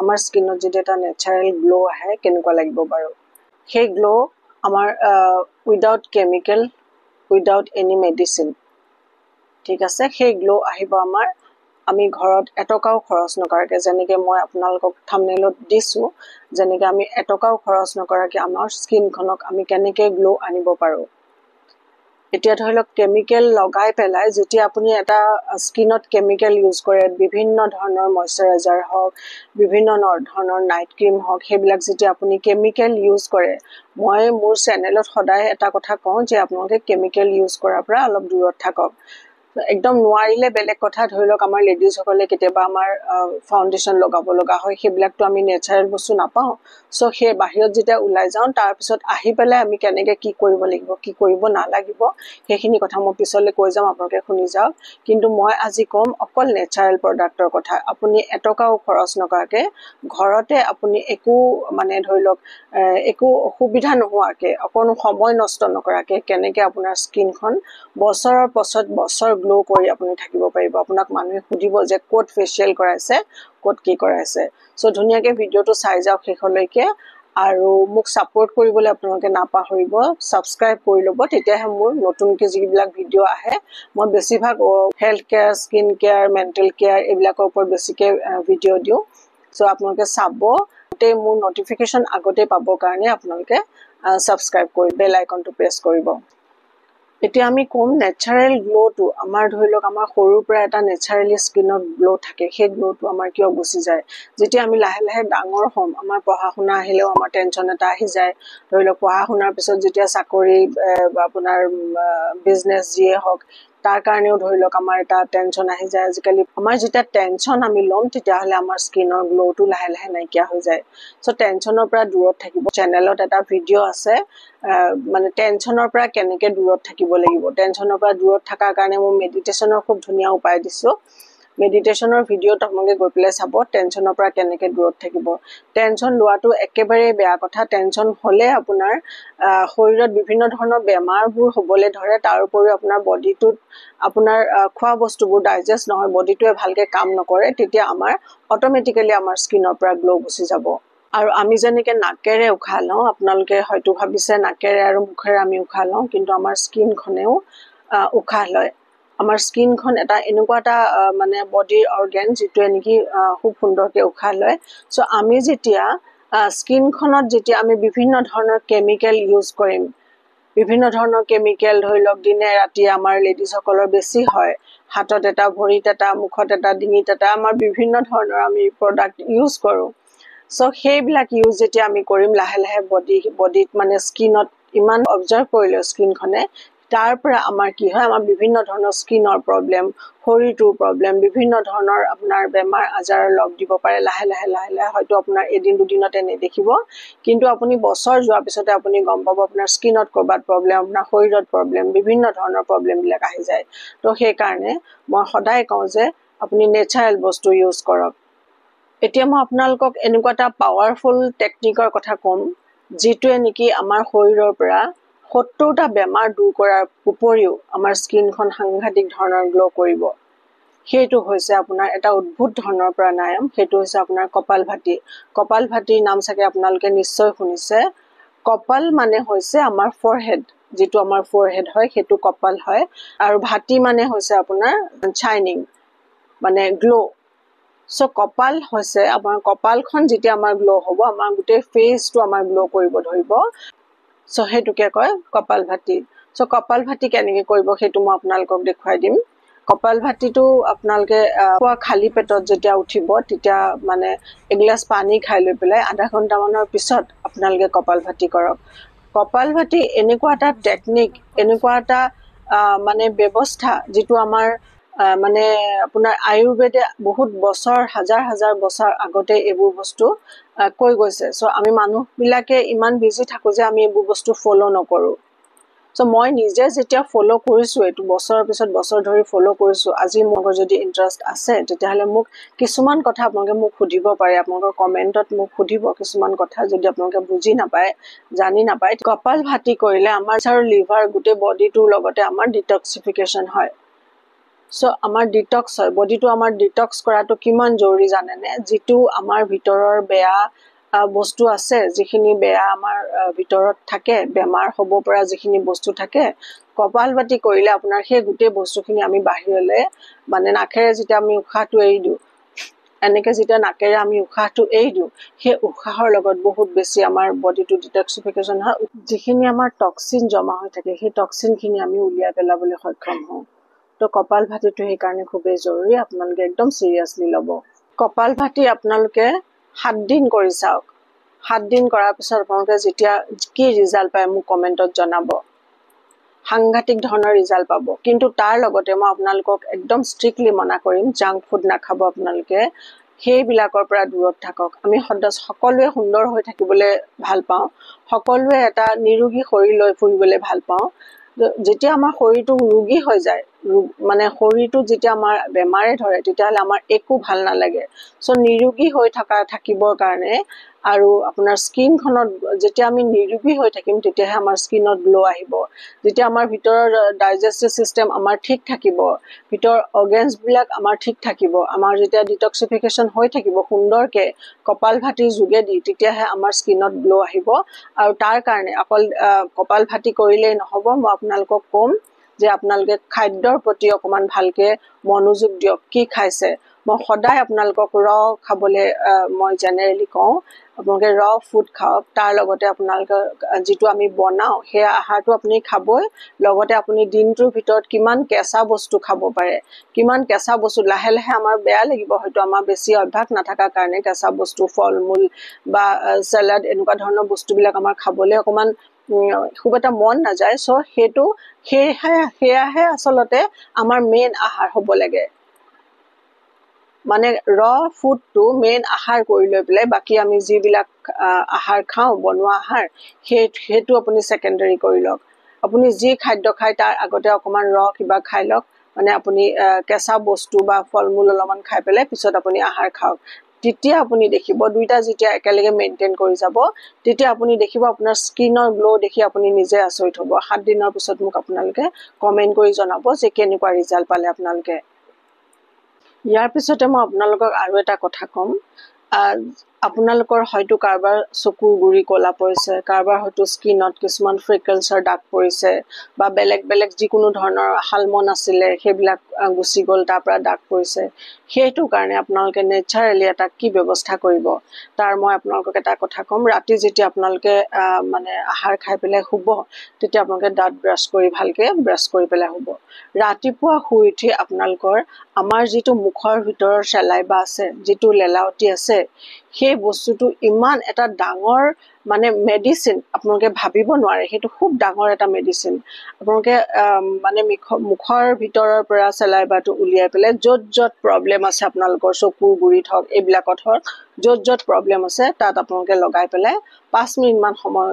আমাৰ স্কিনত যদি এটা নেচাৰেল গ্লো আহে কেনেকুৱা লাগিব বাৰু সেই গ্লো আমাৰ without chemical without any medicine ঠিক আছে সেই গ্লো আহিব আমাৰ আমি ঘৰত এটকাও খৰচ নকৰাকে যেনেকৈ মই আপোনালোকক থাম্বনেইলত দিছোঁ যেনেকৈ আমি এটকাও খৰচ নকৰাকে আমাৰ স্কিনখনক আমি কেনেকৈ গ্লো আনিব পাৰোঁ এতিয়া ধৰি লওক কেমিকেল লগাই পেলাই যেতিয়া আপুনি এটা স্কিনত কেমিকেল ইউজ কৰে বিভিন্ন ধৰণৰ ময়শ্চাৰাইজাৰ হওক বিভিন্ন ধৰণৰ নাইট ক্ৰীম হওক সেইবিলাক যেতিয়া আপুনি কেমিকেল ইউজ কৰে মই মোৰ চেনেলত সদায় এটা কথা কওঁ যে আপোনালোকে কেমিকেল ইউজ কৰাৰ পৰা অলপ দূৰত থাকক একদম নোৱাৰিলে বেলেগ কথা ধৰি লওক আমাৰ লেডিজসকলে কেতিয়াবা আমাৰ ফাউণ্ডেশ্যন লগাব লগা হয় সেইবিলাকতো আমি নেচাৰেল বস্তু নাপাওঁ চ' সেই বাহিৰত যেতিয়া ওলাই যাওঁ তাৰপিছত আহি পেলাই আমি কেনেকৈ কি কৰিব লাগিব কি কৰিব নালাগিব সেইখিনি কথা মই পিছলৈ কৈ যাম আপোনালোকে শুনি যাওক কিন্তু মই আজি ক'ম অকল নেচাৰেল প্ৰডাক্টৰ কথা আপুনি এটকাও খৰচ নকৰাকৈ ঘৰতে আপুনি একো মানে ধৰি লওক একো অসুবিধা নোহোৱাকৈ অকণো সময় নষ্ট নকৰাকৈ কেনেকৈ আপোনাৰ স্কিনখন বছৰৰ পাছত বছৰ গ্লো কৰি আপুনি থাকিব পাৰিব আপোনাক মানুহে সুধিব যে ক'ত ফেচিয়েল কৰাইছে ক'ত কি কৰাইছে চ' ধুনীয়াকৈ ভিডিঅ'টো চাই যাওক শেষলৈকে আৰু মোক ছাপোৰ্ট কৰিবলৈ আপোনালোকে নাপাহৰিব ছাবস্ক্ৰাইব কৰি ল'ব তেতিয়াহে মোৰ নতুনকৈ যিবিলাক ভিডিঅ' আহে মই বেছিভাগ health care skin care mental care এইবিলাকৰ ওপৰত বেছিকৈ ভিডিঅ' দিওঁ চ' আপোনালোকে চাব গোটেই মোৰ নটিফিকেশ্যন আগতে পাবৰ কাৰণে আপোনালোকে ছাবস্ক্ৰাইব কৰি বেল আইকনটো প্ৰেছ কৰিব এতিয়া আমি ক'ম নেচাৰেল গ্ল'টো আমাৰ ধৰি লওক আমাৰ সৰুৰ পৰা এটা নেচাৰেলি স্কিনত গ্ল' থাকে সেই গ্ল'টো আমাৰ কিয় গুচি যায় যেতিয়া আমি লাহে লাহে ডাঙৰ হ'ম আমাৰ পঢ়া শুনা আহিলেও আমাৰ টেনশ্যন এটা আহি যায় ধৰি লওক পঢ়া শুনাৰ পিছত যেতিয়া চাকৰি বা আপোনাৰ বিজনেছ যিয়ে হওক তাৰ কাৰণেও ধৰি লওক আমাৰ এটা টেনশ্যন আহি যায় আজিকালি আমাৰ যেতিয়া টেনশ্যন আমি ল'ম তেতিয়াহ'লে আমাৰ স্কিনৰ গ্ল'টো লাহে লাহে নাইকিয়া হৈ যায় চ' টেনশ্যনৰ পৰা দূৰত থাকিব চেনেলত এটা ভিডিঅ' আছে মানে টেনশ্যনৰ পৰা কেনেকৈ দূৰত থাকিব লাগিব টেনশ্যনৰ পৰা দূৰত থকাৰ কাৰণে মই মেডিটেশ্যনৰ খুব ধুনীয়া উপায় দিছোঁ মেডিটেশ্যনৰ ভিডিঅ'ত আপোনালোকে গৈ পেলাই চাব টেনশ্যনৰ পৰা কেনেকৈ দূৰত থাকিব টেনশ্যন লোৱাটো একেবাৰে বেয়া কথা টেনশ্যন হ'লে আপোনাৰ শৰীৰত বিভিন্ন ধৰণৰ বেমাৰবোৰ হ'বলৈ ধৰে তাৰ উপৰিও আপোনাৰ বডিটোত আপোনাৰ খোৱা বস্তুবোৰ ডাইজেষ্ট নহয় বডিটোৱে ভালকৈ কাম নকৰে তেতিয়া আমাৰ অট'মেটিকেলি আমাৰ স্কিনৰ পৰা গ্ল' গুচি যাব আৰু আমি যেনেকৈ নাকেৰে উশাহ লওঁ আপোনালোকে হয়তো ভাবিছে নাকেৰে আৰু মুখেৰে আমি উশাহ লওঁ কিন্তু আমাৰ স্কিনখনেও উশাহ লয় আমাৰ স্কিনখন এটা এনেকুৱা এটা মানে বডিৰ অৰ্গেন যিটোৱে নেকি খুব সুন্দৰকৈ উশাহ লয় চ' আমি যেতিয়া স্কিনখনত যেতিয়া আমি বিভিন্ন ধৰণৰ কেমিকেল ইউজ কৰিম বিভিন্ন ধৰণৰ কেমিকেল ধৰি লওক দিনে ৰাতি আমাৰ লেডিজসকলৰ বেছি হয় হাতত এটা ভৰিত এটা মুখত এটা ডিঙিত এটা আমাৰ বিভিন্ন ধৰণৰ আমি প্ৰডাক্ট ইউজ কৰোঁ চ' সেইবিলাক ইউজ যেতিয়া আমি কৰিম লাহে লাহে বডিত মানে স্কিনত ইমান অবজাৰ্ভ কৰিলে স্কিনখনে তাৰ পৰা আমাৰ কি হয় আমাৰ বিভিন্ন ধৰণৰ স্কিনৰ প্ৰব্লেম শৰীৰটোৰ প্ৰব্লেম বিভিন্ন ধৰণৰ আপোনাৰ বেমাৰ আজাৰ লগ দিব পাৰে লাহে লাহে হয়তো আপোনাৰ এদিন দুদিনতে নেদেখিব কিন্তু আপুনি বছৰ যোৱাৰ পিছতে আপুনি গম পাব আপোনাৰ স্কিনত ক'ৰবাত প্ৰব্লেম আপোনাৰ শৰীৰত প্ৰব্লেম বিভিন্ন ধৰণৰ প্ৰব্লেমবিলাক আহি যায় তো সেইকাৰণে মই সদায় কওঁ যে আপুনি নেচাৰেল বস্তু ইউজ কৰক এতিয়া মই আপোনালোকক এনেকুৱা এটা পাৱাৰফুল টেকনিকৰ কথা ক'ম যিটোৱে নেকি আমাৰ শৰীৰৰ পৰা 70টা বেমাৰ দূৰ কৰাৰ উপৰিও আমাৰ স্কিনখন সাংঘাতিক ধৰণৰ গ্ল' কৰিব সেইটো হৈছে আপোনাৰ এটা অদ্ভুত ধৰণৰ প্ৰাণায়াম সেইটো হৈছে আপোনাৰ কপালভাতিৰ নাম চাগে আপোনালোকে নিশ্চয় শুনিছে কপাল মানে হৈছে আমাৰ ফৰহেড যিটো আমাৰ ফৰহেড হয় সেইটো কপাল হয় আৰু ভাতি মানে হৈছে আপোনাৰ শ্বাইনিং মানে গ্ল' চ' কপাল হৈছে আমাৰ কপালখন যেতিয়া আমাৰ গ্ল' হ'ব আমাৰ গোটেই ফেচটো আমাৰ গ্ল' কৰিব ধৰিব চ' সেইটোকে কয় কপালভাতি চ' কপালভাতি কেনেকৈ কৰিব সেইটো মই আপোনালোকক দেখুৱাই দিম কপালভাতিটো আপোনালোকে খালী পেটত যেতিয়া উঠিব তেতিয়া মানে এগিলাচ পানী খাই লৈ পেলাই আধা ঘণ্টামানৰ পিছত আপোনালোকে কপালভাতি কৰক কপালভাতি এনেকুৱা এটা টেকনিক এনেকুৱা এটা মানে ব্যৱস্থা যিটো আমাৰ মানে আপোনাৰ আয়ুৰ্বেদে বহুত বছৰ হাজাৰ বছৰ আগতে এইবোৰ বস্তু কৈ গৈছে চ' আমি মানুহবিলাকে ইমান বিজি থাকোঁ যে আমি এইবোৰ বস্তু ফ'ল' নকৰোঁ চ' মই নিজে যেতিয়া ফ'ল' কৰিছোঁ এইটো বছৰৰ পিছত বছৰ ধৰি ফ'ল' কৰিছোঁ আজি মোৰ যদি ইণ্টাৰেষ্ট আছে তেতিয়াহ'লে মোক কিছুমান কথা আপোনালোকে মোক সুধিব পাৰে আপোনালোকৰ কমেণ্টত মোক সুধিব কিছুমান কথা যদি আপোনালোকে বুজি নাপায় জানি নাপায় কপালভাতি কৰিলে আমাৰ লিভাৰ গোটেই বডিটোৰ লগতে আমাৰ ডিটক্সিফিকেশ্যন হয় সো আমাৰ ডিটক্স হয়, বডিটো আমাৰ ডিটক্স কৰাটো কিমান জৰুৰী জানেনে? যিটো আমাৰ ভিতৰৰ বেয়া বস্তু আছে, যিখিনি বেয়া আমাৰ ভিতৰত থাকে, বেমাৰ হ'ব পৰা যিখিনি বস্তু থাকে, কপালভাতি কৰিলে আপোনাৰ সেই গোটেই বস্তুখিনি আমি বাহিৰলৈ মানে নাকেৰে যেতিয়া আমি উশাহটো এৰি দিওঁ, এনেকৈ যেতিয়া নাকেৰে আমি উশাহটো এৰি দিওঁ, সেই উশাহৰ লগত বহুত বেছি আমাৰ বডিটো ডিটক্সিফিকেশ্যন হয়। যিখিনি আমাৰ টক্সিন জমা হৈ থাকে সেই টক্সিনখিনি আমি উলিয়াই পেলাবলৈ সক্ষম হওঁ। তো কপালভাতিটো সেইকাৰণে খুবেই জৰুৰী, আপোনালোকে একদম চিৰিয়াছলি ল'ব। কপালভাতি আপোনালোকে 7 দিন কৰি চাওক। 7 দিন কৰাৰ পিছত আপোনালোকে যেতিয়া কি ৰিজাল্ট পায় মোক কমেণ্টত জনাব। সাংঘাতিক ধৰণৰ ৰিজাল্ট পাব। কিন্তু তাৰ লগতে মই আপোনালোকক একদম ষ্ট্ৰিক্টলি মনা কৰিম, জাংক ফুড নাখাব আপোনালোকে, সেইবিলাকৰ পৰা দূৰত থাকক। আমি সকলোৱে সুন্দৰ হৈ থাকিবলৈ ভাল পাওঁ, সকলোৱে এটা নিৰোগী শৰীৰ লৈ ফুৰিবলৈ ভাল পাওঁ। যেতিয়া আমাৰ শৰীৰটো ৰোগী হৈ যায়, মানে শৰীৰটো যেতিয়া আমাৰ বেমাৰে ধৰে, তেতিয়াহ'লে আমাৰ একো ভাল নালাগে। চ' নিৰোগী হৈ থাকিবৰ কাৰণে আৰু আপোনাৰ স্কিনখনত যেতিয়া আমি নিৰোগী হৈ থাকিম তেতিয়াহে আমাৰ স্কিনত গ্ল' আহিব। যেতিয়া আমাৰ ভিতৰৰ ডাইজেষ্টিভ ছিষ্টেম আমাৰ ঠিক থাকিব, ভিতৰৰ অৰ্গেনছবিলাক আমাৰ ঠিক থাকিব, আমাৰ যেতিয়া ডিটক্সিফিকেশ্যন হৈ থাকিব সুন্দৰকৈ কপালভাতিৰ যোগেদি, তেতিয়াহে আমাৰ স্কিনত গ্ল' আহিব। আৰু তাৰ কাৰণে অকল কপালভাতি কৰিলেই নহ'ব, মই আপোনালোকক ক'ম যে আপোনালোকে খাদ্যৰ প্ৰতি অকণমান ভালকৈ মনোযোগ দিয়ক। কি খাইছে? মই সদায় আপোনালোকক খাবলৈ মই জেনেৰেলি কওঁ, আপোনালোকে ফুড খাওক। তাৰ লগতে আপোনালোকে যিটো আমি বনাওঁ সেই আহাৰটো আপুনি খাবই, লগতে আপুনি দিনটোৰ ভিতৰত কিমান কেঁচা বস্তু খাব পাৰে, কিমান কেঁচা বস্তু, লাহে লাহে আমাৰ বেয়া লাগিব হয়তো, আমাৰ বেছি অভ্যাস নাথাকাৰ কাৰণে কেঁচা বস্তু, ফল মূল বা চেলাড এনেকুৱা ধৰণৰ বস্তুবিলাক আমাৰ খাবলৈ অকণমান খুব এটা মন নাযায়। চ' সেয়াহে আচলতে আমাৰ মেইন আহাৰ হ'ব লাগে। মানে ফুডটো মেইন আহাৰ কৰি লৈ পেলাই বাকী আমি যিবিলাক আহাৰ খাওঁ, বনোৱা আহাৰ, সেইটো আপুনি ছেকেণ্ডাৰী কৰি লওক। আপুনি যি খাদ্য খায় তাৰ আগতে অকণমান কিবা খাই লওক, মানে আপুনি কেঁচা বস্তু বা ফল মূল অলপমান খাই পেলাই পিছত আপুনি আহাৰ খাওক। তেতিয়া আপুনি দেখিব দুইটা যেতিয়া একেলগে মেইনটেইন কৰি যাব, তেতিয়া আপুনি দেখিব আপোনাৰ স্কিনৰ গ্ল' দেখি আপুনি নিজে আচৰিত হ'ব। 7 দিনৰ পিছত মোক আপোনালোকে কমেণ্ট কৰি জনাব যে কেনেকুৱা ৰিজাল্ট পালে আপোনালোকে। ইয়াৰ পিছতে মই আপোনালোকক আৰু এটা কথা ক'ম। আপোনালোকৰ হয়তো কাৰোবাৰ চকুৰ গুৰি ক'লা পৰিছে, কাৰোবাৰ হয়তো স্কিনত কিছুমান ফ্ৰিকলছৰ দাগ পৰিছে, বা বেলেগ বেলেগ যিকোনো ধৰণৰ শালমন আছিলে সেইবিলাক গুচি গ'ল, তাৰ পৰা দাগ পৰিছে। সেইটো কাৰণে আপোনালোকে নেচাৰেলি এটা কি ব্যৱস্থা কৰিব, তাৰ মই আপোনালোকক এটা কথা ক'ম। ৰাতি যেতিয়া আপোনালোকে মানে আহাৰ খাই পেলাই শুব, তেতিয়া আপোনালোকে দাঁত ব্ৰাছ কৰি ভালকৈ ব্ৰাছ কৰি পেলাই শুব। ৰাতিপুৱা শুই উঠি আপোনালোকৰ আমাৰ যিটো মুখৰ ভিতৰৰ চেলাইবা আছে, যিটো লেলাৱতি আছে, সেই বস্তুটো ইমান এটা ডাঙৰ মানে মেডিচিন, আপোনালোকে ভাবিব নোৱাৰে, সেইটো খুব ডাঙৰ এটা মেডিচিন। আপোনালোকে মানে মুখৰ ভিতৰৰ পৰা চেলাইবাটো উলিয়াই পেলাই য'ত য'ত প্ৰব্লেম আছে আপোনালোকৰ, চকুৰ গুৰিত হওক, এইবিলাকত হওক, য'ত য'ত প্ৰব্লেম আছে তাত আপোনালোকে লগাই পেলাই 5 মিনিটমান সময়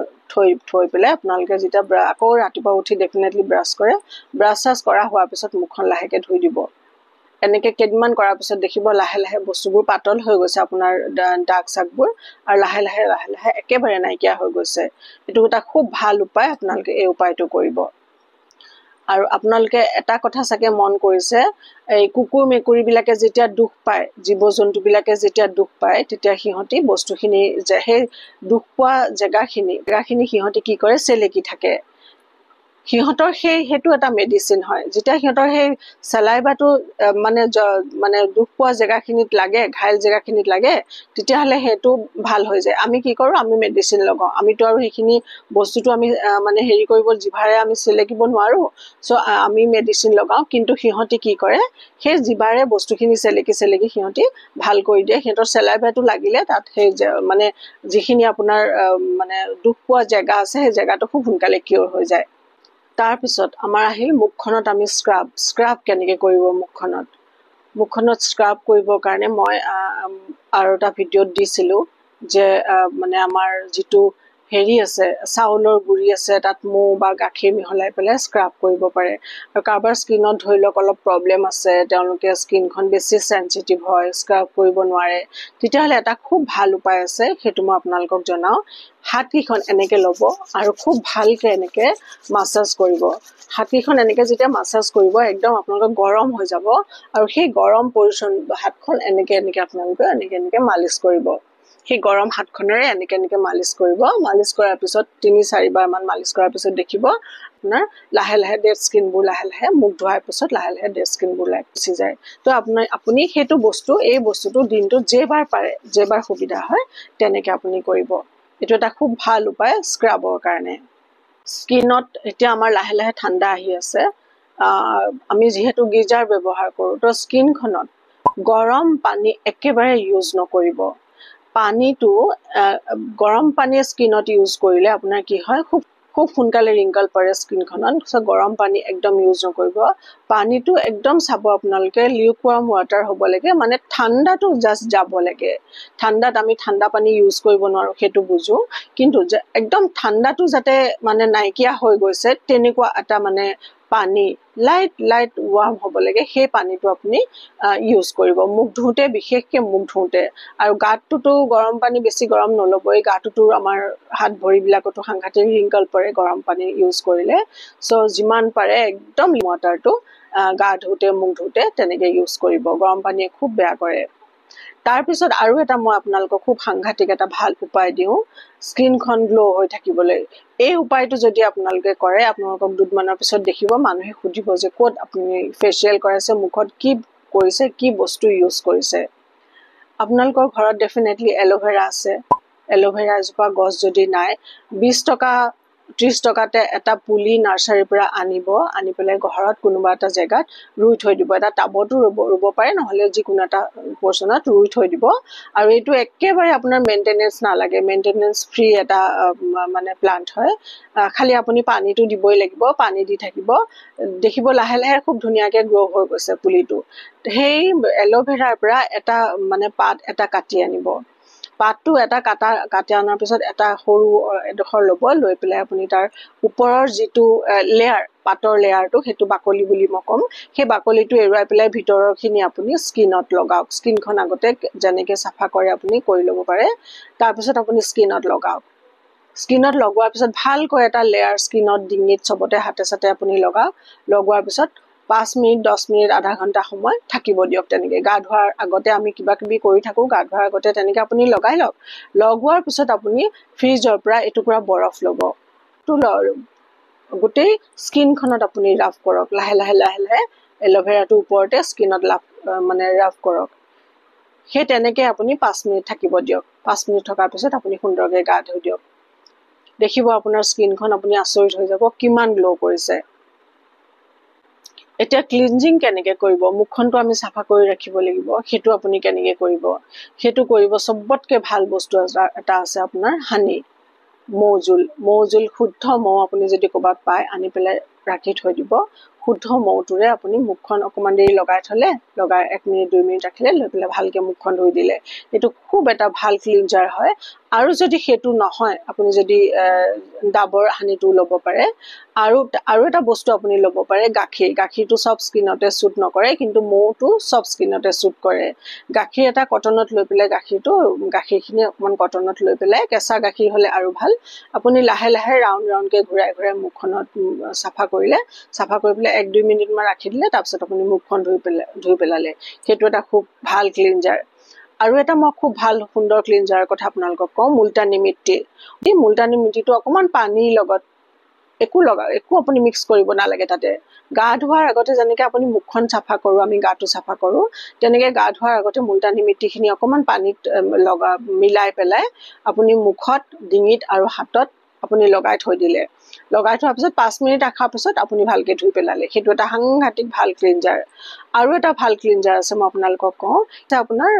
থৈ পেলাই আপোনালোকে যেতিয়া আকৌ ৰাতিপুৱা উঠি ডেফিনেটলি ব্ৰাছ কৰে, ব্ৰাছ কৰা হোৱাৰ পিছত মুখখন লাহেকৈ ধুই দিব। এনেকৈ কেইদিনমান কৰাৰ পিছত দেখিব লাহে লাহে বস্তুবোৰ পাতল হৈ গৈছে, আপোনাৰ দাগ চাগবোৰ, আৰু লাহে লাহে একেবাৰে নাইকিয়া হৈ গৈছে। এইটো এটা খুব ভাল উপায়, আপোনালোকে এই উপায়টো কৰিব। আৰু আপোনালোকে এটা কথা চাগে মন কৰিছে, এই কুকুৰ মেকুৰীবিলাকে যেতিয়া দুখ পায়, জীৱ জন্তুবিলাকে যেতিয়া দুখ পায়, তেতিয়া সিহঁতি বস্তুখিনি সেই দুখ পোৱা জেগাখিনি সিহঁতি কি কৰে, চেলেকি থাকে। সিহঁতৰ সেইটো এটা মেডিচিন হয়। যেতিয়া সিহঁতৰ সেই চেলাইবাটো মানে দুখ পোৱা জেগাখিনিত লাগে, ঘাইল জেগাখিনিত লাগে, তেতিয়াহ'লে সেইটো ভাল হৈ যায়। আমি কি কৰোঁ, আমি মেডিচিন লগাওঁ। আমিতো আৰু সেইখিনি বস্তুটো আমি মানে হেৰি কৰিব, জিভাৰে আমি চেলেকিব নোৱাৰোঁ। চ' আমি মেডিচিন লগাওঁ। কিন্তু সিহঁতি কি কৰে, সেই জিভাৰে বস্তুখিনি চেলেকি সিহঁতি ভাল কৰি দিয়ে। সিহঁতৰ চেলাইবাটো লাগিলে তাত সেই মানে যিখিনি আপোনাৰ মানে দুখ পোৱা জেগা আছে, সেই জেগাটো খুব সোনকালে কিয়ৰ হৈ যায়। তাৰপিছত আমাৰ আহিল মুখখনত আমি স্ক্ৰাব কেনেকৈ কৰিব। মুখখনত স্ক্ৰাব কৰিবৰ কাৰণে মই আৰু এটা ভিডিঅ'ত দিছিলোঁ যে মানে আমাৰ যিটো হেৰি আছে চাউলৰ গুড়ি আছে তাত মৌ বা গাখীৰ মিহলাই পেলাই স্ক্ৰাব কৰিব পাৰে আৰু কাৰোবাৰ স্কিনত ধৰি লওক অলপ প্ৰব্লেম আছে তেওঁলোকে স্কিনখন বেছি সেনচিটিভ হয় স্ক্ৰাব কৰিব নোৱাৰে তেতিয়াহ'লে এটা খুব ভাল উপায় আছে সেইটো মই আপোনালোকক জনাও হাতকেইখন এনেকে ল'ব আৰু খুব ভালকে এনেকে মাসাজ কৰিব হাতকেইখন এনেকে যেতিয়া মাসাজ কৰিব একদম আপোনালোকৰ গৰম হৈ যাব আৰু সেই গৰম পজিচন হাতখন এনেকে এনেকে আপোনালোকে এনেকে মালিচ কৰিব সেই গৰম হাতখনেৰে এনেকে মালিচ কৰিব মালিচ কৰাৰ পিছত 3-4 বাৰ মান মালিচ কৰাৰ পিছত দেখিব আপোনাৰ লাহে লাহে ডেড স্কিনবোৰ লাহে লাহে মুখ ধোৱাৰ পিছত লাহে লাহে ডেড স্কিনবোৰ গুচি যায় তো আপুনি সেইটো বস্তু এই বস্তুটো দিনটোত যেবাৰ পাৰে যেবাৰ সুবিধা হয় তেনেকে আপুনি কৰিব এইটো এটা খুব ভাল উপায় স্ক্ৰাবৰ কাৰণে স্কিনত এতিয়া আমাৰ লাহে লাহে ঠাণ্ডা আহি আছে আমি যেহেতু গিজাৰ ব্যৱহাৰ কৰো তো স্কিনখনত গৰম পানী একেবাৰে ইউজ নকৰিব পানীটো গৰম পানী স্কিনত ইউজ কৰিলে আপোনাৰ কি হয় খুব সোনকালে ৰিংকল পৰে স্কিনখনত সো গৰম পানী একদম ইউজ নকৰিব পানীটো একদম চাব আপোনালোকে লিউকৱাৰ্ম ওয়াটাৰ হ'ব লাগে মানে ঠাণ্ডাটো জাস্ট যাব লাগে ঠাণ্ডাত আমি ঠাণ্ডা পানী ইউজ কৰিব নোৱাৰো সেইটো বুজো কিন্তু একদম ঠাণ্ডাটো যাতে মানে নাইকিয়া হৈ গৈছে তেনেকুৱা এটা মানে পানী লাইট ওয়াৰ্ম হ'ব লাগে সেই পানীটো আপুনি ইউজ কৰিব মুখ ধুতে বিশেষকৈ মুখ ধুতে আৰু গাটোতো গৰম পানী বেছি গৰম নলবই গাটোতো আমাৰ হাত ভৰিবিলাকতো সাংঘাতিক ৰিংকল পৰে গৰম পানী ইউজ কৰিলে সো যিমান পাৰে একদম ওয়াটাৰটো গা ধুতে মুখ ধুতে তেনেকে ইউজ কৰিব গৰম পানীয়ে খুব বেয়া কৰে তাৰ পিছত আৰু এটা মই আপোনালোকক খুব সাংঘাতিক এটা ভাল উপায় দিও স্কিনখন গ্লো হৈ থাকিবলৈ এই উপায়টো যদি আপোনালোকে কৰে আপোনালোকক দুদিনমানৰ পিছত দেখিব মানুহে খুজিব যে ক'ত আপুনি ফেচিয়েল কৰাইছে মুখত কি কৰিছে কি বস্তু ইউজ কৰিছে আপোনালোকৰ ঘৰত ডেফিনেটলি এলোভেৰা আছে এলোভেৰা এজোপা গছ যদি নাই 20 টকা 30 টকাতে এটা পুলি নাৰ্সাৰীৰ পৰা আনি পেলাই ঘৰত কোনোবা এটা জেগাত ৰুই থৈ দিব এটা টাবতো ৰুব পাৰে নহলে যিকোনো এটা পৰ্চনত ৰুই থৈ দিব আৰু এইটো একেবাৰে আপোনাৰ মেইনটেনেন্স নালাগে মেইনটেনেন্স ফ্ৰী এটা মানে প্লান্ট হয় খালি আপুনি পানীটো দিবই লাগিব পানী দি থাকিব দেখিব লাহে লাহে খুব ধুনীয়াকে গ্ৰো হৈ গৈছে পুলিটো সেই এলোভেৰাৰ পৰা এটা মানে পাত এটা কাটি আনিব পাতটো এটা কাটি আনাৰ পিছত এটা সৰু এডোখৰ ল'ব লৈ পেলাই আপুনি তাৰ ওপৰৰ যিটো লেয়াৰ পাতৰ লেয়াৰটো সেইটো বাকলি বুলি মই ক'ম সেই বাকলিটো এৰুৱাই পেলাই ভিতৰৰখিনি আপুনি স্কিনত লগাওক স্কিনখন আগতে যেনেকে চাফা কৰে আপুনি কৰি ল'ব পাৰে তাৰপিছত আপুনি স্কিনত লগাওক স্কিনত লগোৱাৰ পিছত ভালকৈ এটা লেয়াৰ স্কিনত ডিঙিত চবতে হাতে চাতে আপুনি লগোৱাৰ পিছত 5 মিনিট 10 মিনিট আধা ঘন্টা সময় থাকিব দিয়ক তেনেকে গা ধোৱাৰ আগতে আমি কিবা কিবি কৰি থাকো গা ধোৱাৰ আগতে তেনেকে আপুনি লগাই লওক লগোৱাৰ পিছত আপুনি ফ্ৰিজৰ পৰা এটুকুৰা বৰফ ল'ব গোটেই স্কিনখনত আপুনি ৰাব কৰক লাহে লাহে এলোভেৰাটো ওপৰতে স্কিনত ৰাব কৰক সেই তেনেকে আপুনি 5 মিনিট থাকিব দিয়ক 5 মিনিট থকাৰ পিছত আপুনি সুন্দৰকৈ গা ধুই দিয়ক দেখিব আপোনাৰ স্কিনখন আপুনি আচৰিত হৈ যাব কিমান গ্লো কৰিছে এতিয়া ক্লিনজিং কেনেকে কৰিব মুখখনটো আমি সাফা কৰি ৰাখিব লাগিব হেতু আপুনি কেনেকে কৰিব হেতু কৰিব সবতকে ভাল বস্তু এটা আছে আপোনাৰ হানি মৌজুল শুদ্ধ মৌ আপুনি যদি কবাত পায় আনি পেলাই ৰাখি থৈ দিব শুদ্ধ মৌটোৰে আপুনি মুখখন অকমান দেৰি লগাই থলে লগাই 1 মিনিট 2 মিনিট ৰাখিলে লৈ পেলাই ভালকে মুখখন ধুই দিলে এটো খুব এটা ভাল ক্লিনজাৰ হয় আৰু যদি হেতু নহয় আপুনি যদি ডাবৰ হানিটো ল'ব পাৰে আৰু এটা বস্তু আপুনি ল'ব পাৰে গাখীৰটো সব স্কিনতে সুট নকৰে কিন্তু মৌটো সব স্কিনতে সুট কৰে গাখীৰ এটা কটনত লৈ পেলাই গাখীৰখিনি অকমান কটনত লৈ পেলাই কেঁচা গাখীৰ হলে আৰু ভাল আপুনি লাহে লাহে ৰাউণ্ডকে ঘূৰাই মুখখনত সাফা কৰি পেলাই 1-2 মিনিট মান ৰাখি দিলে তাৰপিছত আপুনি মুখখন ধুই পেলালে হেতু এটা খুব ভাল ক্লিনজাৰ আৰু এটা মই খুব ভাল সুন্দৰ ক্লিনজাৰৰ কথা আপোনালোকক কওঁ মুলতানী মিট্টি এই মুলতানী মিট্টিটো অকমান পানীৰ লগত একো আপুনি মিক্স কৰিব নালাগে তাতে গা ধোৱাৰ আগতে যেনেকৈ আপুনি মুখখন সাফা কৰো আমি গাটো সাফা কৰো তেনেকৈ গা ধোৱাৰ আগতে মুলতানী মিট্টিখিনি অকমান পানীত মিলাই পেলাই আপুনি মুখত ডিঙিত আৰু হাতত আপুনি লগাই থৈ দিলে লগাই থোৱাৰ পিছত 5 মিনিট ৰাখাৰ পিছত আপুনি ভালকে ধুই পেলালে হেতু এটা সাংঘাতিক ভাল ক্লিনজাৰ আৰু এটা ভাল ক্লিনজাৰ আছে মই আপোনালোকক কওঁ এটা আপোনাৰ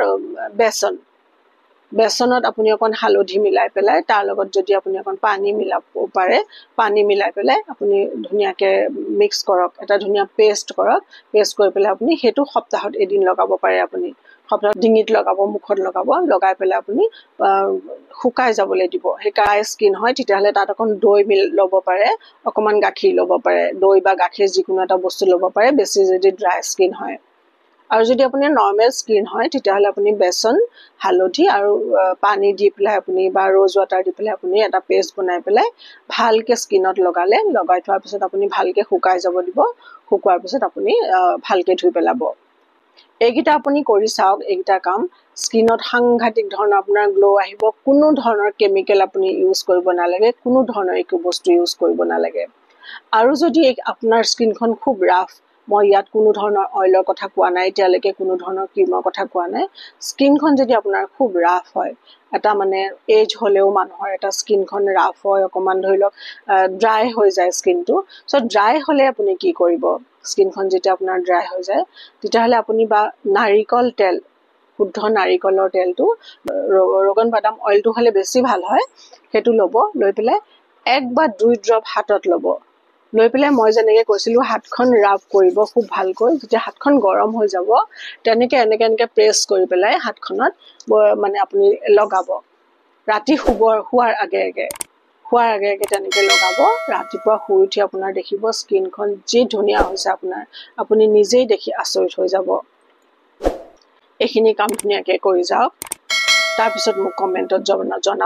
বেসনত আপুনি অকন হালধি মিলাই পেলাই তাৰ লগত যদি আপুনি অকন পানী মিলাব পাৰে পানী মিলাই পেলাই আপুনি ধুনিয়াকে মিক্স কৰক এটা ধুনিয়া পেষ্ট কৰক পেষ্ট কৰি পেলাই আপুনি হেতু সপ্তাহত এদিন লগাব পাৰে আপুনি সপ্তাহত ডিঙিত লগাব মুখত লগাব লগাই পেলাই আপুনি শুকাই যাবলৈ দিব সেই ড্ৰাই স্কিন হয় তেতিয়াহ'লে তাত অকণ দৈ ল'ব পাৰে অকণমান গাখীৰ ল'ব পাৰে দৈ বা গাখীৰ যিকোনো এটা বস্তু ল'ব পাৰে বেছি যদি ড্ৰাই স্কিন হয় আৰু যদি আপুনি নৰ্মেল স্কিন হয় তেতিয়াহ'লে আপুনি বেচন হালধি আৰু পানী দি পেলাই আপুনি বা ৰ'জ ৱাটাৰ দি পেলাই আপুনি এটা পেষ্ট বনাই পেলাই ভালকৈ স্কিনত লগাই থোৱাৰ পিছত আপুনি ভালকৈ শুকাই যাব দিব শুকোৱাৰ পিছত আপুনি ভালকৈ ধুই পেলাব এইকেইটা আপুনি কৰি চাওক এইকেইটা কাম স্কিনত সাংঘাতিক ধৰণৰ আপোনাৰ গ্লো আহিব কোনো ধৰণৰ কেমিকেল আপুনি ইউজ কৰিব নালাগে কোনো ধৰণৰ একো বস্তু ইউজ কৰিব নালাগে আৰু যদি আপোনাৰ স্কিনখন খুব ৰাফ মই ইয়াত কোনো ধৰণৰ অইলৰ কথা কোৱা নাই এতিয়ালৈকে কোনো ধৰণৰ ক্ৰীমৰ কথা কোৱা নাই স্কিনখন যদি আপোনাৰ খুব ৰাফ হয় এটা মানে এজ হ'লেও মানুহৰ এটা স্কিনখন ৰাফ হয় অকণমান ধৰি লওক ড্ৰাই হৈ যায় স্কিনটো চ' ড্ৰাই হ'লে আপুনি কি কৰিব স্কিনখন যেতিয়া আপোনাৰ ড্ৰাই হৈ যায় তেতিয়াহ'লে আপুনি বা নাৰিকল তেল শুদ্ধ নাৰিকলৰ তেলটো ৰগন বাদাম অইলটো হ'লে বেছি ভাল হয় সেইটো ল'ব লৈ পেলাই 1 বা 2 ড্ৰপ হাতত ল'ব লৈ পেলাই মই যেনেকৈ কৈছিলোঁ হাতখন ৰাব কৰিব খুব ভালকৈ যেতিয়া হাতখন গৰম হৈ যাব তেনেকৈ এনেকৈ প্ৰেছ কৰি পেলাই হাতখনত মানে আপুনি লগাব ৰাতি শোৱাৰ আগে আগে তেনেকৈ লগাব ৰাতিপুৱা শুই উঠি আপোনাৰ দেখিব স্কিনখন যি ধুনীয়া হৈছে আপোনাৰ আপুনি নিজেই দেখি আচৰিত হৈ যাব এইখিনি কাম ধুনীয়াকৈ কৰি যাওক তাৰপিছত মোক কমেণ্টত জনাব